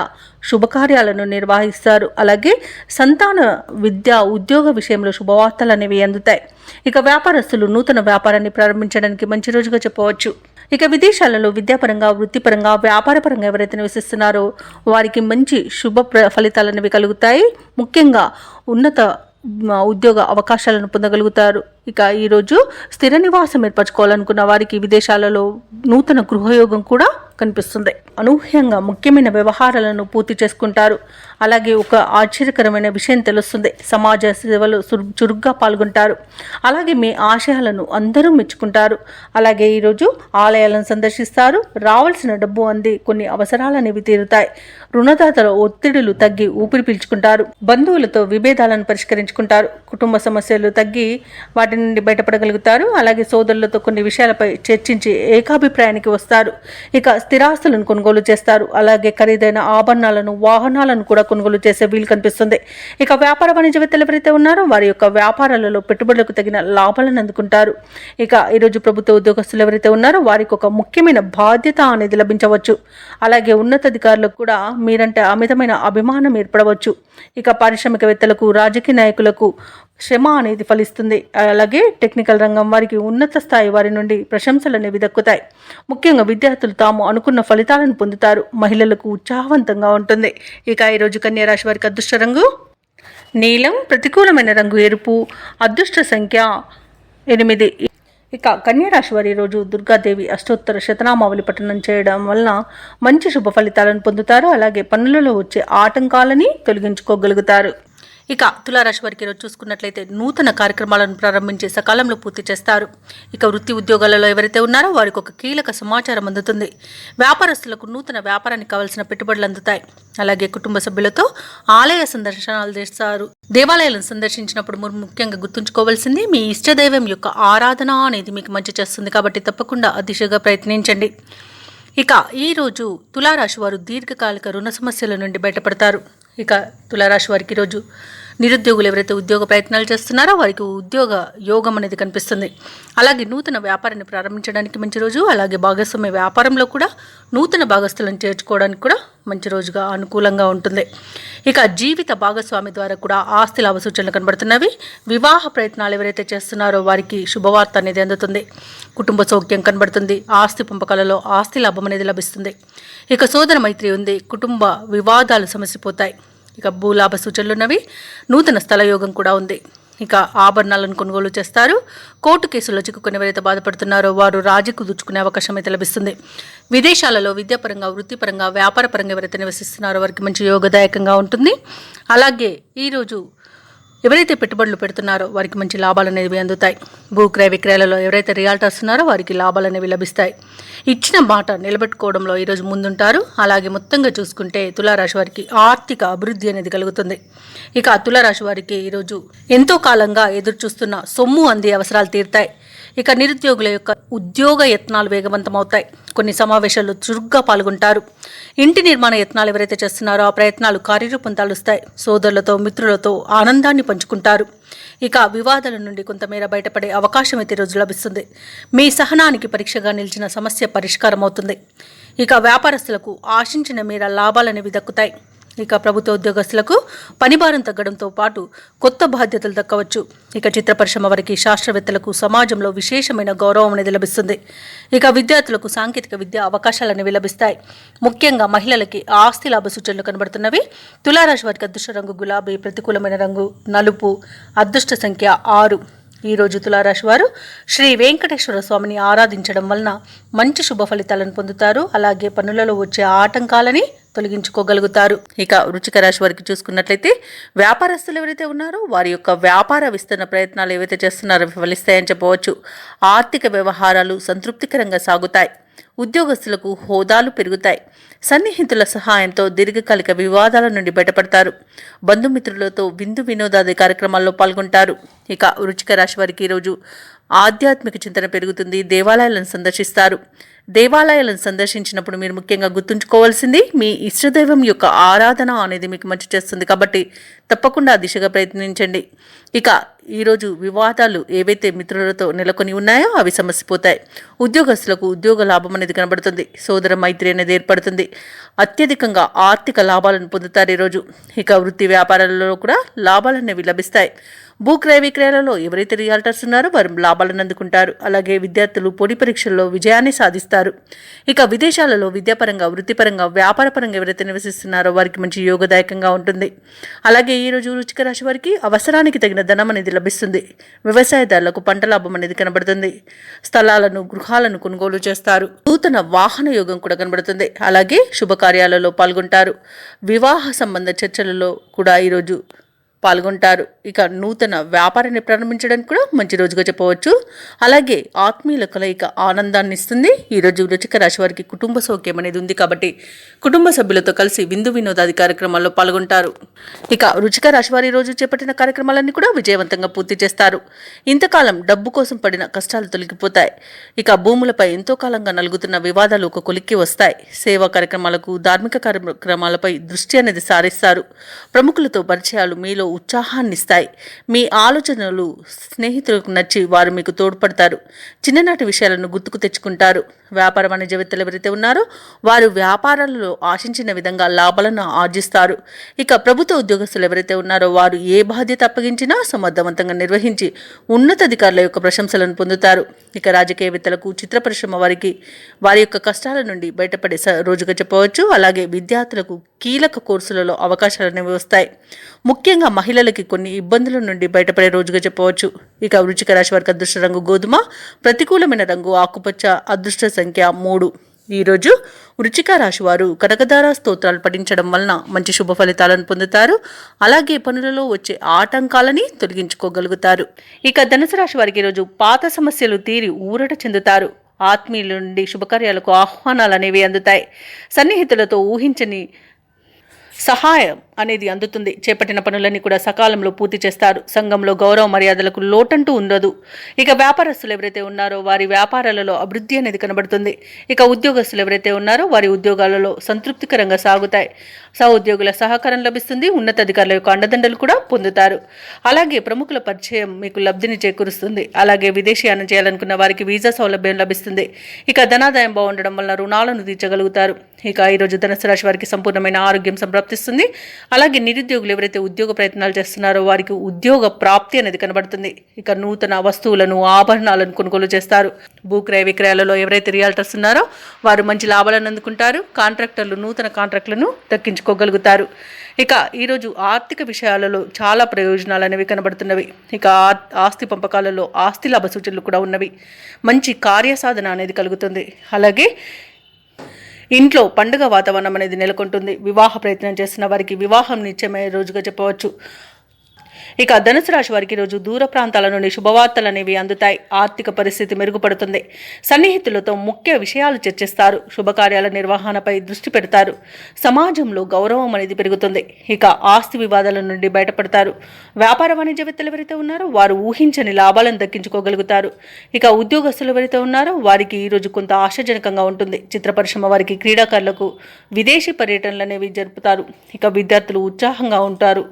శుభకార్యాలను నిర్వహిస్తారు. అలాగే సంతాన విద్య, ఉద్యోగ విషయంలో శుభవార్తలు అనేవి అందుతాయి. ఇక వ్యాపారస్తులు నూతన వ్యాపారాన్ని ప్రారంభించడానికి మంచి రోజుగా చెప్పవచ్చు. ఇక విదేశాలలో విద్యాపరంగా, వృత్తిపరంగా, వ్యాపారపరంగా ఎవరైతే నివసిస్తున్నారో వారికి మంచి శుభ ఫలితాలు అనేవి కలుగుతాయి. ముఖ్యంగా ఉన్నత ఉద్యోగ అవకాశాలను పొందగలుగుతారు. ఇక ఈరోజు స్థిర నివాసం ఏర్పరచుకోవాలనుకున్న వారికి విదేశాలలో నూతన గృహయోగం కూడా కనిపిస్తుంది. అనూహ్యంగా ముఖ్యమైన వ్యవహారాలను పూర్తి చేసుకుంటారు. అలాగే ఒక ఆశ్చర్యకరమైన విషయం తెలుస్తుంది, సమాజ సేవలో చురుగ్గా పాల్గొంటారు. అలాగే మీ ఆశయాలను అందరూ మెచ్చుకుంటారు. అలాగే ఈరోజు ఆలయాలను సందర్శిస్తారు. రావాల్సిన డబ్బు అంది కొన్ని అవసరాలనేవి తీరుతాయి. రుణదాతల ఒత్తిడులు తగ్గి ఊపిరి పీల్చుకుంటారు. బంధువులతో విభేదాలను పరిష్కరించుకుంటారు. కుటుంబ సమస్యలు తగ్గి వాటి నుండి బయటపడగలుగుతారు. అలాగే సోదరులతో కొన్ని విషయాలపై చర్చించి ఏకాభిప్రాయానికి వస్తారు. ఇక స్థిరాస్తులను కొనుగోలు చేస్తారు. అలాగే ఖరీదైన ఆభరణాలను, వాహనాలను కూడా కొనుగోలు చేసే వీలు కనిపిస్తుంది. ఇక వ్యాపార వాణిజ్యవేత్తలు ఎవరైతే ఉన్నారో వారి యొక్క వ్యాపారాలలో పెట్టుబడులకు తగిన లాభాలను అందుకుంటారు. ఇక ఈరోజు ప్రభుత్వ ఉద్యోగస్తులు ఎవరైతే ఉన్నారో వారికి ఒక ముఖ్యమైన బాధ్యత అనేది లభించవచ్చు. అలాగే ఉన్నతాధికారులకు కూడా మీరంటే అమితమైన అభిమానం ఏర్పడవచ్చు. ఇక పారిశ్రామికవేత్తలకు, రాజకీయ నాయకులకు శ్రమ అనేది ఫలిస్తుంది. అలాగే టెక్నికల్ రంగం వారికి ఉన్నత స్థాయి వారి నుండి ప్రశంసలు అనేవి దక్కుతాయి. ముఖ్యంగా విద్యార్థులు తాము అనుకున్న ఫలితాలను పొందుతారు. మహిళలకు ఉత్సాహవంతంగా ఉంటుంది. ఇక ఈరోజు కన్యా రాశి వారికి అదృష్ట రంగు నీలం, ప్రతికూలమైన రంగు ఎరుపు, అదృష్ట సంఖ్య 8. ఇక కన్యా రాశి వారి రోజు దుర్గాదేవి అష్టోత్తర శతనామావళి పఠనం చేయడం వలన మంచి శుభ ఫలితాలను పొందుతారు. అలాగే పనులలో వచ్చే ఆటంకాలని తొలగించుకోగలుగుతారు. ఇక తులారాశి వారికి ఈరోజు చూసుకున్నట్లయితే నూతన కార్యక్రమాలను ప్రారంభించి సకాలంలో పూర్తి చేస్తారు. ఇక వృత్తి ఉద్యోగాలలో ఎవరైతే ఉన్నారో వారికి ఒక కీలక సమాచారం అందుతుంది. వ్యాపారస్తులకు నూతన వ్యాపారానికి కావాల్సిన పెట్టుబడులు అందుతాయి. అలాగే కుటుంబ సభ్యులతో ఆలయ సందర్శనాలు చేస్తారు. దేవాలయాలను సందర్శించినప్పుడు ముఖ్యంగా గుర్తుంచుకోవాల్సింది మీ ఇష్టదైవం యొక్క ఆరాధన అనేది మీకు మంచి చేస్తుంది. కాబట్టి తప్పకుండా ఆ దిశగా ప్రయత్నించండి. ఇక ఈరోజు తులారాశి వారు దీర్ఘకాలిక రుణ సమస్యల నుండి బయటపడతారు. ఇక తులారాశి వారికి ఈరోజు నిరుద్యోగులు ఎవరైతే ఉద్యోగ ప్రయత్నాలు చేస్తున్నారో వారికి ఉద్యోగ యోగం అనేది కనిపిస్తుంది. అలాగే నూతన వ్యాపారాన్ని ప్రారంభించడానికి మంచి రోజు. అలాగే భాగస్వామ్య వ్యాపారంలో కూడా నూతన భాగస్తులను చేర్చుకోవడానికి కూడా మంచి రోజుగా అనుకూలంగా ఉంటుంది. ఇక జీవిత భాగస్వామి ద్వారా కూడా ఆస్తి లాభ సూచనలు కనబడుతున్నవి. వివాహ ప్రయత్నాలు ఎవరైతే చేస్తున్నారో వారికి శుభవార్త అనేది అందుతుంది. కుటుంబ సౌఖ్యం కనబడుతుంది. ఆస్తి పంపకాలలో ఆస్తి లాభం అనేది లభిస్తుంది. ఇక సోదర మైత్రి ఉంది. కుటుంబ వివాదాలు సమసిపోతాయి. ఇక భూలాభ సూచనలు ఉన్నవి. నూతన స్థల యోగం కూడా ఉంది. ఇక ఆభరణాలను కొనుగోలు చేస్తారు. కోర్టు కేసుల్లో చిక్కుకుని ఎవరైతే బాధపడుతున్నారో వారు రాజీకు దుచ్చుకునే అవకాశం అయితే లభిస్తుంది. విదేశాలలో విద్యాపరంగా, వృత్తిపరంగా, వ్యాపారపరంగా ఎవరైతే నివసిస్తున్నారో వారికి మంచి యోగదాయకంగా ఉంటుంది. అలాగే ఈరోజు ఎవరైతే పెట్టుబడులు పెడుతున్నారో వారికి మంచి లాభాలు అనేవి అందుతాయి. భూక్రయ విక్రయాలలో ఎవరైతే రియాల్టర్స్ ఉన్నారో వారికి లాభాలు అనేవి లభిస్తాయి. ఇచ్చిన మాట నిలబెట్టుకోవడంలో ఈరోజు ముందుంటారు. అలాగే మొత్తంగా చూసుకుంటే తులారాశి వారికి ఆర్థిక అభివృద్ధి అనేది కలుగుతుంది. ఇక తులారాశి వారికి ఈరోజు ఎంతో కాలంగా ఎదురు చూస్తున్న సొమ్ము అందే అవసరాలు తీరుతాయి. ఇక నిరుద్యోగుల యొక్క ఉద్యోగ యత్నాలు వేగవంతమవుతాయి. కొన్ని సమావేశాల్లో చురుగ్గా పాల్గొంటారు. ఇంటి నిర్మాణ యత్నాలు ఎవరైతే చేస్తున్నారో ఆ ప్రయత్నాలు కార్యరూపం తాలుస్తాయి. సోదరులతో, మిత్రులతో ఆనందాన్ని పంచుకుంటారు. ఇక వివాదాల నుండి కొంతమేర బయటపడే అవకాశం అయితే రోజు లభిస్తుంది. మీ సహనానికి పరీక్షగా నిలిచిన సమస్య పరిష్కారం అవుతుంది. ఇక వ్యాపారస్తులకు ఆశించిన మేర లాభాలనేవి దక్కుతాయి. ఇక ప్రభుత్వ ఉద్యోగస్తులకు పనిభారం తగ్గడంతో పాటు కొత్త బాధ్యతలు దక్కవచ్చు. ఇక చిత్ర పరిశ్రమ వారికి, శాస్త్రవేత్తలకు సమాజంలో విశేషమైన గౌరవం అనేది లభిస్తుంది. ఇక విద్యార్థులకు సాంకేతిక విద్య అవకాశాలు అనేవి లభిస్తాయి. ముఖ్యంగా మహిళలకి ఆస్తి లాభ సూచనలు కనబడుతున్నవి. తులారాశి వారికి అదృష్ట రంగు గులాబీ, ప్రతికూలమైన రంగు నలుపు, అదృష్ట సంఖ్య 6. ఈరోజు తులారాశి వారు శ్రీ వెంకటేశ్వర స్వామిని ఆరాధించడం వలన మంచి శుభ ఫలితాలను పొందుతారు. అలాగే పనులలో వచ్చే ఆటంకాలని తొలగించుకోగలుగుతారు. ఇక వృశ్చిక రాశి వారికి చూసుకున్నట్లయితే వ్యాపారస్తులు ఎవరైతే ఉన్నారో వారి యొక్క వ్యాపార విస్తరణ ప్రయత్నాలు ఏవైతే చేస్తున్నారో ఫలిస్తాయని చెప్పవచ్చు. ఆర్థిక వ్యవహారాలు సంతృప్తికరంగా సాగుతాయి. ఉద్యోగస్తులకు హోదాలు పెరుగుతాయి. సన్నిహితుల సహాయంతో దీర్ఘకాలిక వివాదాల నుండి బయటపడతారు. బంధుమిత్రులతో విందు వినోదాది కార్యక్రమాల్లో పాల్గొంటారు. ఇక వృశ్చిక రాశి వారికి ఈరోజు ఆధ్యాత్మిక చింతన పెరుగుతుంది. దేవాలయాలను సందర్శిస్తారు. దేవాలయాలను సందర్శించినప్పుడు మీరు ముఖ్యంగా గుర్తుంచుకోవాల్సింది మీ ఇష్టదైవం యొక్క ఆరాధన అనేది మీకు మంచి చేస్తుంది. కాబట్టి తప్పకుండా ఆ దిశగా ప్రయత్నించండి. ఇక ఈరోజు వివాదాలు ఏవైతే మిత్రులతో నెలకొని ఉన్నాయో అవి సమసిపోతాయి. ఉద్యోగస్తులకు ఉద్యోగ లాభం అనేది కనబడుతుంది. సోదర మైత్రి అనేది ఏర్పడుతుంది. అత్యధికంగా ఆర్థిక లాభాలను పొందుతారు ఈరోజు. ఇక వృత్తి వ్యాపారాలలో కూడా లాభాలు అనేవి లభిస్తాయి. భూ క్రయ విక్రయాలలో ఎవరైతే రియాల్టర్స్ ఉన్నారో వారు లాభాలను అందుకుంటారు. అలాగే విద్యార్థులు పోటీ పరీక్షల్లో విజయాన్ని సాధిస్తారు. ఇక విదేశాలలో విద్యాపరంగా, వృత్తిపరంగా, వ్యాపారపరంగా ఎవరైతే నివసిస్తున్నారో వారికి మంచి యోగదాయకంగా ఉంటుంది. అలాగే ఈరోజు వృశ్చిక రాశి వారికి అవసరానికి తగిన ధనం అనేది లభిస్తుంది. వ్యవసాయదారులకు పంట లాభం అనేది కనబడుతుంది. స్థలాలను, గృహాలను కొనుగోలు చేస్తారు. నూతన వాహన యోగం కూడా కనబడుతుంది. అలాగే శుభకార్యాలలో పాల్గొంటారు. వివాహ సంబంధ చర్చలలో కూడా ఈరోజు పాల్గొంటారు. ఇక నూతన వ్యాపారాన్ని ప్రారంభించడానికి కూడా మంచి రోజుగా చెప్పవచ్చు. అలాగే ఆత్మీయుల కలయిక ఆనందాన్ని ఇస్తుంది. ఈరోజు వృశ్చిక రాశి వారికి కుటుంబ సౌఖ్యం అనేది ఉంది కాబట్టి కుటుంబ సభ్యులతో కలిసి విందు వినోదాది కార్యక్రమాల్లో పాల్గొంటారు. ఇక వృశ్చిక రాశి వారి రోజు చేపట్టిన కార్యక్రమాలన్నీ కూడా విజయవంతంగా పూర్తి చేస్తారు. ఇంతకాలం డబ్బు కోసం పడిన కష్టాలు తొలగిపోతాయి. ఇక భూములపై ఎంతో కాలంగా నలుగుతున్న వివాదాలు ఒక కొలిక్కి వస్తాయి. సేవా కార్యక్రమాలకు, ధార్మిక కార్యక్రమాలపై దృష్టి అనేది సారిస్తారు. ప్రముఖులతో పరిచయాలు మీలో ఉత్సాహాన్ని ఇస్తాయి. మీ ఆలోచనలు స్నేహితులకు నచ్చి వారు మీకు తోడ్పడతారు. చిన్ననాటి విషయాలను గుర్తుకు తెచ్చుకుంటారు. వ్యాపార వాణిజ్యవేత్తలు ఎవరైతే ఉన్నారో వారు వ్యాపారాలలో ఆశించిన విధంగా లాభాలను ఆర్జిస్తారు. ఇక ప్రభుత్వ ఉద్యోగస్తులు ఎవరైతే ఉన్నారో వారు ఏ బాధ్యత అప్పగించినా సమర్థవంతంగా నిర్వహించి ఉన్నతాధికారుల యొక్క ప్రశంసలను పొందుతారు. ఇక రాజకీయవేత్తలకు, చిత్ర పరిశ్రమ వారికి వారి యొక్క కష్టాల నుండి బయటపడే రోజుగా చెప్పవచ్చు. అలాగే విద్యార్థులకు కీలక కోర్సులలో అవకాశాలు అనేవి వస్తాయి. ముఖ్యంగా మహిళలకి కొన్ని ఇబ్బందుల నుండి బయటపడే రోజుగా చెప్పవచ్చు. ఇక వృశ్చిక రాశి వారికి అదృష్ట రంగు గోధుమ, ప్రతికూలమైన రంగు ఆకుపచ్చ, అదృష్ట సంఖ్య 3. ఈరోజు వృశ్చిక రాశి వారు కనకదార స్తోత్రాలు పఠించడం వలన మంచి శుభ ఫలితాలను పొందుతారు. అలాగే పనులలో వచ్చే ఆటంకాలని తొలగించుకోగలుగుతారు. ఇక ధనుసు రాశి వారికి ఈరోజు పాత సమస్యలు తీరి ఊరట చెందుతారు. ఆత్మీయుల నుండి శుభకార్యాలకు ఆహ్వానాలు అనేవి అందుతాయి. సన్నిహితులతో ఊహించని సహాయం అనేది అందుతుంది. చేపట్టిన పనులన్నీ కూడా సకాలంలో పూర్తి చేస్తారు. సంఘంలో గౌరవ మర్యాదలకు లోటంటూ ఉండదు. ఇక వ్యాపారస్తులు ఎవరైతే ఉన్నారో వారి వ్యాపారాలలో అభివృద్ధి అనేది కనబడుతుంది. ఇక ఉద్యోగస్తులు ఎవరైతే ఉన్నారో వారి ఉద్యోగాలలో సంతృప్తికరంగా సాగుతాయి. సహోద్యోగుల సహకారం లభిస్తుంది. ఉన్నతాధికారుల యొక్క అండదండలు కూడా పొందుతారు. అలాగే ప్రముఖుల పరిచయం మీకు లబ్ధిని చేకూరుస్తుంది. అలాగే విదేశీయానం చేయాలనుకున్న వారికి వీసా సౌలభ్యం లభిస్తుంది. ఇక ధనాదాయం బాగుండడం వల్ల రుణాలను తీర్చగలుగుతారు. ఇక ఈరోజు ధనుసు రాశి వారికి సంపూర్ణమైన ఆరోగ్యం సంప్రాప్తిస్తుంది. అలాగే నిరుద్యోగులు ఎవరైతే ఉద్యోగ ప్రయత్నాలు చేస్తున్నారో వారికి ఉద్యోగ ప్రాప్తి అనేది కనబడుతుంది. ఇక నూతన వస్తువులను, ఆభరణాలను కొనుగోలు చేస్తారు. భూక్రయ విక్రయాలలో ఎవరైతే రియాల్టర్స్ ఉన్నారో వారు మంచి లాభాలను అందుకుంటారు. కాంట్రాక్టర్లు నూతన కాంట్రాక్టులను దక్కించుకోగలుగుతారు. ఇక ఈరోజు ఆర్థిక విషయాలలో చాలా ప్రయోజనాలు అనేవి కనబడుతున్నవి. ఇక ఆస్తి పంపకాలలో ఆస్తి లాభ సూచనలు కూడా ఉన్నవి. మంచి కార్యసాధన అనేది కలుగుతుంది. అలాగే ఇంట్లో పండుగ వాతావరణం అనేది నెలకొంటుంది. వివాహ ప్రయత్నం చేస్తున్న వారికి వివాహం నిశ్చయమయ్యే రోజుగా చెప్పవచ్చు. ఇక ధనుసు రాశి వారికి రోజు దూర ప్రాంతాల నుండి శుభవార్తలు అనేవి అందుతాయి. ఆర్థిక పరిస్థితి మెరుగుపడుతుంది. సన్నిహితులతో ముఖ్య విషయాలు చర్చిస్తారు. శుభకార్యాల నిర్వహణపై దృష్టి పెడతారు. సమాజంలో గౌరవం అనేది పెరుగుతుంది. ఇక ఆస్తి వివాదాల నుండి బయటపడతారు. వ్యాపార వాణిజ్యవేత్తలు ఎవరైతే ఉన్నారో వారు ఊహించని లాభాలను దక్కించుకోగలుగుతారు. ఇక ఉద్యోగస్తులు ఎవరైతే ఉన్నారో వారికి ఈరోజు కొంత ఆశాజనకంగా ఉంటుంది. చిత్ర పరిశ్రమ వారికి, క్రీడాకారులకు విదేశీ పర్యటనలు అనేవి జరుపుతారు. ఇక విద్యార్థులు ఉత్సాహంగా ఉంటారు.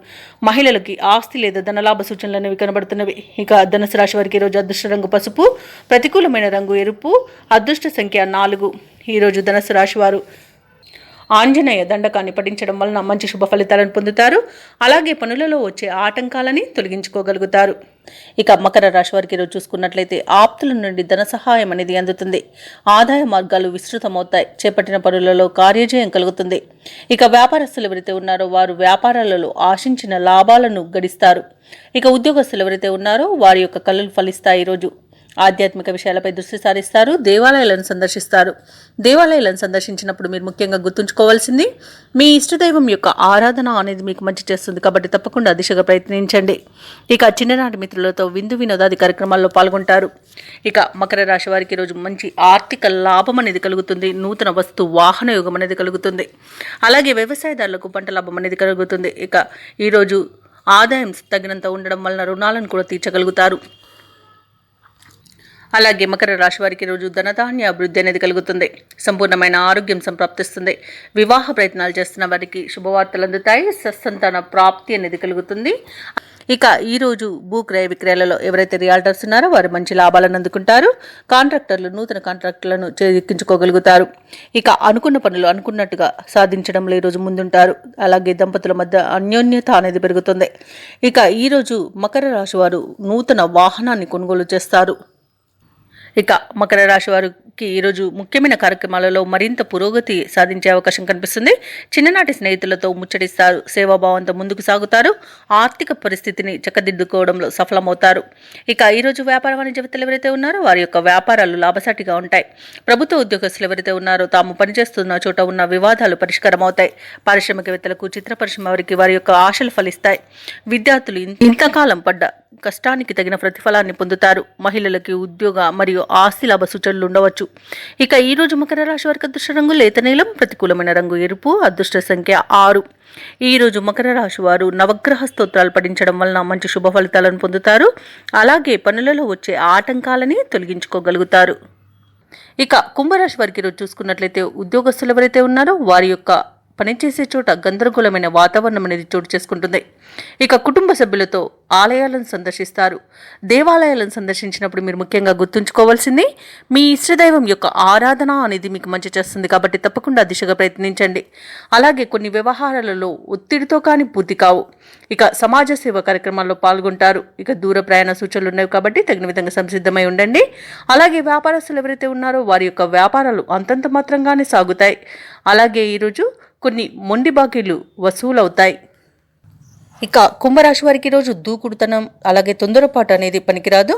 మహిళలకి ఆస్తి లేదా ధనలాభ సూచనలు అనేవి కనబడుతున్నవి. ఇక ధనుసు రాశి వారికి ఈరోజు అదృష్ట రంగు పసుపు, ప్రతికూలమైన రంగు ఎరుపు, అదృష్ట సంఖ్య 4. ఈరోజు ధనుసు రాశి వారు ఆంజనేయ దండకాన్ని పఠించడం వలన మంచి శుభ ఫలితాలను పొందుతారు. అలాగే పనులలో వచ్చే ఆటంకాలని తొలగించుకోగలుగుతారు. ఇక మకర రాశి వారికి ఈరోజు చూసుకున్నట్లయితే ఆప్తుల నుండి ధన సహాయం అనేది అందుతుంది. ఆదాయ మార్గాలు విస్తృతమవుతాయి. చేపట్టిన పనులలో కార్యజయం కలుగుతుంది. ఇక వ్యాపారస్తులు ఎవరైతే ఉన్నారో వారు వ్యాపారాలలో ఆశించిన లాభాలను గడిస్తారు. ఇక ఉద్యోగస్తులు ఎవరైతే ఉన్నారో వారి యొక్క కళలు ఫలిస్తాయి. ఈరోజు ఆధ్యాత్మిక విషయాలపై దృష్టి సారిస్తారు. దేవాలయాలను సందర్శిస్తారు. దేవాలయాలను సందర్శించినప్పుడు మీరు ముఖ్యంగా గుర్తుంచుకోవాల్సింది మీ ఇష్టదైవం యొక్క ఆరాధన అనేది మీకు మంచి చేస్తుంది కాబట్టి తప్పకుండా దిశగా ప్రయత్నించండి. ఇక చిన్ననాటి మిత్రులతో విందు వినోదాది కార్యక్రమాల్లో పాల్గొంటారు. ఇక మకర రాశి వారికి ఈరోజు మంచి ఆర్థిక లాభం అనేది కలుగుతుంది. నూతన వస్తు వాహన యోగం అనేది కలుగుతుంది. అలాగే వ్యవసాయదారులకు పంట లాభం అనేది కలుగుతుంది. ఇక ఈరోజు ఆదాయం తగినంత ఉండడం వలన రుణాలను కూడా తీర్చగలుగుతారు. అలాగే మకర రాశి వారికి రోజు ధనధాన్య అభివృద్ధి అనేది కలుగుతుంది. సంపూర్ణమైన ఆరోగ్యం సంప్రాప్తిస్తుంది. వివాహ ప్రయత్నాలు చేస్తున్న వారికి శుభవార్తలు అందుతాయి. సత్సంతాన ప్రాప్తి అనేది కలుగుతుంది. ఇక ఈరోజు భూ క్రయ విక్రయాలలో ఎవరైతే రియాల్టర్స్ ఉన్నారో వారు మంచి లాభాలను అందుకుంటారు. కాంట్రాక్టర్లు నూతన కాంట్రాక్టులను చేజిక్కించుకోగలుగుతారు. ఇక అనుకున్న పనులు అనుకున్నట్టుగా సాధించడంలో ఈరోజు ముందుంటారు. అలాగే దంపతుల మధ్య అన్యోన్యత అనేది పెరుగుతుంది. ఇక ఈరోజు మకర రాశి వారు నూతన వాహనాన్ని కొనుగోలు చేస్తారు. ఇక మకర రాశి వారికి ఈరోజు ముఖ్యమైన కార్యక్రమాలలో మరింత పురోగతి సాధించే అవకాశం కనిపిస్తుంది. చిన్ననాటి స్నేహితులతో ముచ్చటిస్తారు. సేవాభావంతో ముందుకు సాగుతారు. ఆర్థిక పరిస్థితిని చక్కదిద్దుకోవడంలో సఫలమవుతారు. ఇక ఈరోజు వ్యాపార వాణిజ్యవేత్తలు ఎవరైతే ఉన్నారో వారి యొక్క వ్యాపారాలు లాభసాటిగా ఉంటాయి. ప్రభుత్వ ఉద్యోగస్తులు ఎవరైతే ఉన్నారో తాము పనిచేస్తున్న చోట ఉన్న వివాదాలు పరిష్కారం అవుతాయి. పారిశ్రామికవేత్తలకు చిత్ర పరిశ్రమ వారికి వారి యొక్క ఆశలు ఫలిస్తాయి. విద్యార్థులు ఇంతకాలం పడ్డ కష్టానికి తగిన ప్రతిఫలాన్ని పొందుతారు. మహిళలకి ఉద్యోగ మరియు ఆస్తి లాభ సూచనలు ఉండవచ్చు. ఇక ఈ రోజు మకర రాశి వారికి అదృష్ట రంగు లేత నీలం, ప్రతికూలమైన రంగు ఎరుపు, అదృష్ట సంఖ్య 6. ఈ రోజు మకర రాశి వారు నవగ్రహ స్తోత్రాలు పఠించడం వలన మంచి శుభ ఫలితాలను పొందుతారు. అలాగే పనులలో వచ్చే ఆటంకాలని తొలగించుకోగలుగుతారు. ఇక కుంభరాశి వారికి ఈరోజు చూసుకున్నట్లయితే ఉద్యోగస్తులు ఎవరైతే ఉన్నారో వారి యొక్క పనిచేసే చోట గందరగోళమైన వాతావరణం అనేది చోటు చేసుకుంటుంది. ఇక కుటుంబ సభ్యులతో ఆలయాలను సందర్శిస్తారు. దేవాలయాలను సందర్శించినప్పుడు మీరు ముఖ్యంగా గుర్తుంచుకోవాల్సింది మీ ఇష్టదైవం యొక్క ఆరాధన అనేది మీకు మంచి చేస్తుంది. కాబట్టి తప్పకుండా దిశగా ప్రయత్నించండి. అలాగే కొన్ని వ్యవహారాలలో ఒత్తిడితో కానీ పూర్తి కావు. ఇక సమాజ సేవ కార్యక్రమాల్లో పాల్గొంటారు. ఇక దూర ప్రయాణ సూచనలు ఉన్నాయి కాబట్టి తగిన విధంగా సంసిద్ధమై ఉండండి. అలాగే వ్యాపారస్తులు ఎవరైతే ఉన్నారో వారి యొక్క వ్యాపారాలు అంతంత మాత్రంగానే సాగుతాయి. అలాగే ఈరోజు కొన్ని మొండి బాకీలు వసూలవుతాయి. ఇక కుంభరాశి వారికి ఈరోజు దూకుడుతనం అలాగే తొందరపాటు అనేది పనికిరాదు.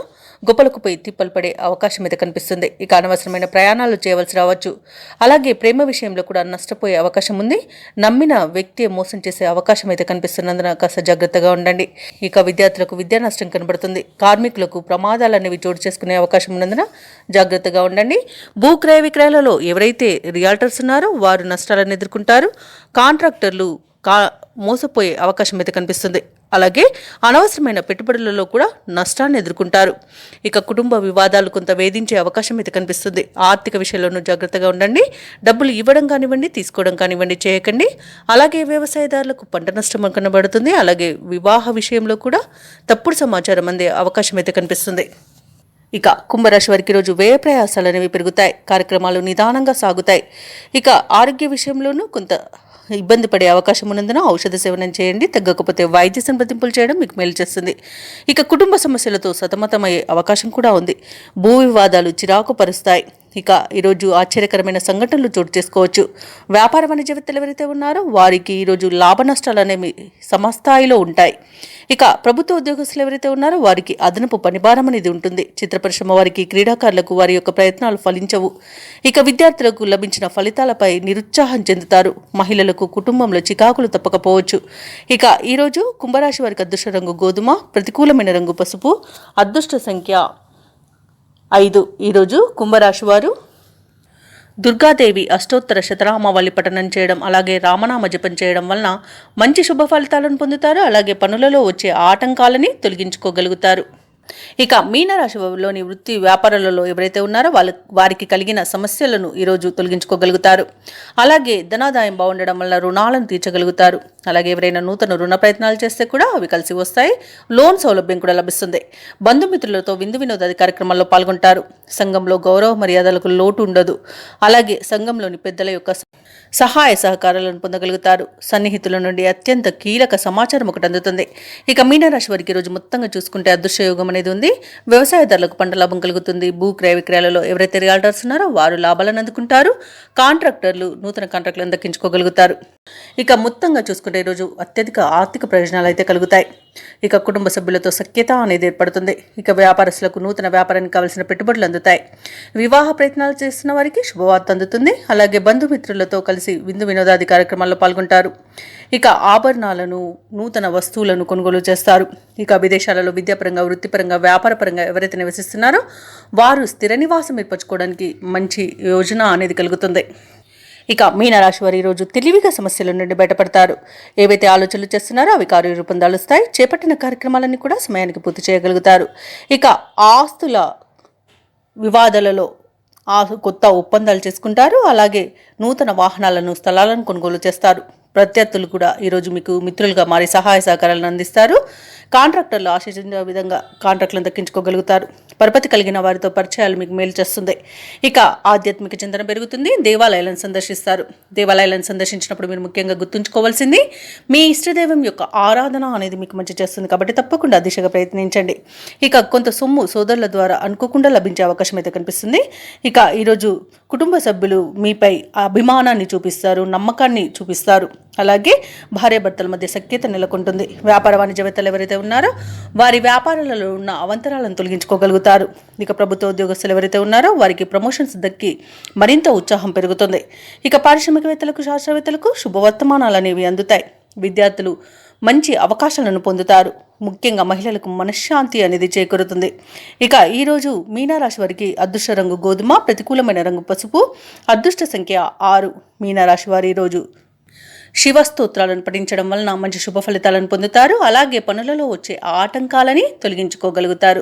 గొప్పలకు పోయి తిప్పలు పడే అవకాశం అయితే కనిపిస్తుంది. ఇక అనవసరమైన ప్రయాణాలు చేయవలసి రావచ్చు. అలాగే ప్రేమ విషయంలో కూడా నష్టపోయే అవకాశం ఉంది. నమ్మిన వ్యక్తి మోసం చేసే అవకాశం అయితే కనిపిస్తున్నందున కాస్త జాగ్రత్తగా ఉండండి. ఇక విద్యార్థులకు విద్యా నష్టం కనబడుతుంది. కార్మికులకు ప్రమాదాలు అనేవి చోటు చేసుకునే అవకాశం ఉన్నందున జాగ్రత్తగా ఉండండి. భూ క్రయ విక్రయాలలో ఎవరైతే రియాల్టర్స్ ఉన్నారో వారు నష్టాలను ఎదుర్కొంటారు. కాంట్రాక్టర్లు మోసపోయే అవకాశం అయితే కనిపిస్తుంది. అలాగే అనవసరమైన పెట్టుబడులలో కూడా నష్టాన్ని ఎదుర్కొంటారు. ఇక కుటుంబ వివాదాలు కొంత వేధించే అవకాశం అయితే కనిపిస్తుంది. ఆర్థిక విషయంలోనూ జాగ్రత్తగా ఉండండి. డబ్బులు ఇవ్వడం కానివ్వండి, తీసుకోవడం కానివ్వండి చేయకండి. అలాగే వ్యవసాయదారులకు పంట నష్టం కనబడుతుంది. అలాగే వివాహ విషయంలో కూడా తప్పుడు సమాచారం అందే అవకాశం అయితే కనిపిస్తుంది. ఇక కుంభరాశి వారికి రోజు వ్యయ ప్రయాసాలు అనేవి పెరుగుతాయి. కార్యక్రమాలు నిదానంగా సాగుతాయి. ఇక ఆరోగ్య విషయంలోనూ కొంత ఇబ్బంది పడే అవకాశం ఉన్నందున ఔషధ సేవనం చేయండి. తగ్గకపోతే వైద్య సంప్రదింపులు చేయడం మీకు మేలు చేస్తుంది. ఇక కుటుంబ సమస్యలతో సతమతమయ్యే అవకాశం కూడా ఉంది. భూ వివాదాలు చిరాకు పరుస్తాయి. ఇక ఈరోజు ఆశ్చర్యకరమైన సంఘటనలు చోటు చేసుకోవచ్చు. వ్యాపార వాణిజ్యవేత్తలు ఎవరైతే ఉన్నారో వారికి ఈరోజు లాభ నష్టాలు అనేవి సమస్థాయిలో ఉంటాయి. ఇక ప్రభుత్వ ఉద్యోగస్తులు ఎవరైతే ఉన్నారో వారికి అదనపు పనిభారం అనేది ఉంటుంది. చిత్ర పరిశ్రమ వారికి, క్రీడాకారులకు వారి యొక్క ప్రయత్నాలు ఫలించవు. ఇక విద్యార్థులకు లభించిన ఫలితాలపై నిరుత్సాహం చెందుతారు. మహిళలకు కుటుంబంలో చికాకులు తప్పకపోవచ్చు. ఇక ఈరోజు కుంభరాశి వారికి అదృష్ట రంగు గోధుమ, ప్రతికూలమైన రంగు పసుపు, అదృష్ట సంఖ్య 5. ఈరోజు కుంభరాశి వారు దుర్గాదేవి అష్టోత్తర శతనామావళి పఠనం చేయడం అలాగే రామనామ జపం చేయడం వలన మంచి శుభ ఫలితాలను పొందుతారు. అలాగే పనులలో వచ్చే ఆటంకాలని తొలగించుకోగలుగుతారు. ఇక మీనరాశిలోని వృత్తి వ్యాపారాలలో ఎవరైతే ఉన్నారో వారికి కలిగిన సమస్యలను ఈరోజు తొలగించుకోగలుగుతారు. అలాగే ధనాదాయం బాగుండడం వల్ల రుణాలను తీర్చగలుగుతారు. అలాగే ఎవరైనా నూతన రుణ ప్రయత్నాలు చేస్తే కూడా అవి కలిసి వస్తాయి. లోన్ సౌలభ్యం కూడా లభిస్తుంది. బంధుమిత్రులతో విందు వినోదాది కార్యక్రమాల్లో పాల్గొంటారు. సంఘంలో గౌరవ మర్యాదలకు లోటు ఉండదు. అలాగే సంఘంలోని పెద్దల యొక్క సహాయ సహకారాలను పొందగలుగుతారు. సన్నిహితుల నుండి అత్యంత కీలక సమాచారం ఒకటి అందుతుంది. ఇక మీనరాశి వారికి ఈరోజు మొత్తంగా చూసుకుంటే అదృష్టయోగం అనేది ఉంది. వ్యవసాయదారులకు పంట లాభం కలుగుతుంది. భూ క్రయ విక్రయాలలో ఎవరైతే రియాల్టర్స్ ఉన్నారో వారు లాభాలను అందుకుంటారు. కాంట్రాక్టర్లు నూతన కాంట్రాక్టులను దక్కించుకోగలుగుతారు. ఇక మొత్తంగా చూసుకుంటే ఈరోజు అత్యధిక ఆర్థిక ప్రయోజనాలు అయితే కలుగుతాయి. ఇక కుటుంబ సభ్యులతో సఖ్యత అనేది ఏర్పడుతుంది. ఇక వ్యాపారస్తులకు నూతన వ్యాపారానికి కావలసిన పెట్టుబడులు అందుతాయి. వివాహ ప్రయత్నాలు చేస్తున్న వారికి శుభవార్త అందుతుంది. అలాగే బంధుమిత్రులతో కలిసి విందు వినోదాది కార్యక్రమాల్లో పాల్గొంటారు. ఇక ఆభరణాలను, నూతన వస్తువులను కొనుగోలు చేస్తారు. ఇక విదేశాలలో విద్యాపరంగా, వృత్తిపరంగా, వ్యాపారపరంగా ఎవరైతే నివసిస్తున్నారో వారు స్థిర నివాసం ఏర్పరచుకోవడానికి మంచి యోజన అనేది కలుగుతుంది. ఇక మీనరాశి వారి రోజు తెలివిగా సమస్యల నుండి బయటపడతారు. ఏవైతే ఆలోచనలు చేస్తున్నారో అవి కార్యరూపం దాలుస్తాయి. చేపట్టిన కార్యక్రమాలన్నీ కూడా సమయానికి పూర్తి చేయగలుగుతారు. ఇక ఆస్తుల వివాదాలలో కొత్త ఒప్పందాలు చేసుకుంటారు. అలాగే నూతన వాహనాలను, స్థలాలను కొనుగోలు చేస్తారు. ప్రత్యర్థులు కూడా ఈరోజు మీకు మిత్రులుగా మారి సహాయ సహకారాలను అందిస్తారు. కాంట్రాక్టర్లు ఆశించిన విధంగా కాంట్రాక్టులను దక్కించుకోగలుగుతారు. పరపతి కలిగిన వారితో పరిచయాలు మీకు మేలు చేస్తుంది. ఇక ఆధ్యాత్మిక చింతన పెరుగుతుంది. దేవాలయాలను సందర్శిస్తారు. దేవాలయాలను సందర్శించినప్పుడు మీరు ముఖ్యంగా గుర్తుంచుకోవాల్సింది మీ ఇష్టదైవం యొక్క ఆరాధన అనేది మీకు మంచి చేస్తుంది. కాబట్టి తప్పకుండా దిశగా ప్రయత్నించండి. ఇక కొంత సొమ్ము సోదరుల ద్వారా అనుకోకుండా లభించే అవకాశం అయితే కనిపిస్తుంది. ఇక ఈరోజు కుటుంబ సభ్యులు మీపై అభిమానాన్ని చూపిస్తారు, నమ్మకాన్ని చూపిస్తారు. అలాగే భార్యాభర్తల మధ్య సఖ్యత నెలకొంటుంది. వ్యాపార వాణిజ్యవేత్తలు ఎవరైతే ఉన్నారో వారి వ్యాపారాలలో ఉన్న అవంతరాలను తొలగించుకోగలుగుతారు. ఇక ప్రభుత్వ ఉద్యోగస్తులు ఎవరైతే ఉన్నారో వారికి ప్రమోషన్స్ దక్కి మరింత ఉత్సాహం పెరుగుతుంది. ఇక పారిశ్రామికవేత్తలకు, శాస్త్రవేత్తలకు శుభవర్తమానాలు అనేవి అందుతాయి. విద్యార్థులు మంచి అవకాశాలను పొందుతారు. ముఖ్యంగా మహిళలకు మనశ్శాంతి అనేది చేకూరుతుంది. ఇక ఈరోజు మీనరాశి వారికి అదృష్ట రంగు గోధుమ, ప్రతికూలమైన రంగు పసుపు, అదృష్ట సంఖ్య 6. మీనరాశి వారు ఈరోజు శివ స్తోత్రాలను పఠించడం వలన మంచి శుభ ఫలితాలను పొందుతారు. అలాగే పనులలో వచ్చే ఆటంకాలని తొలగించుకోగలుగుతారు.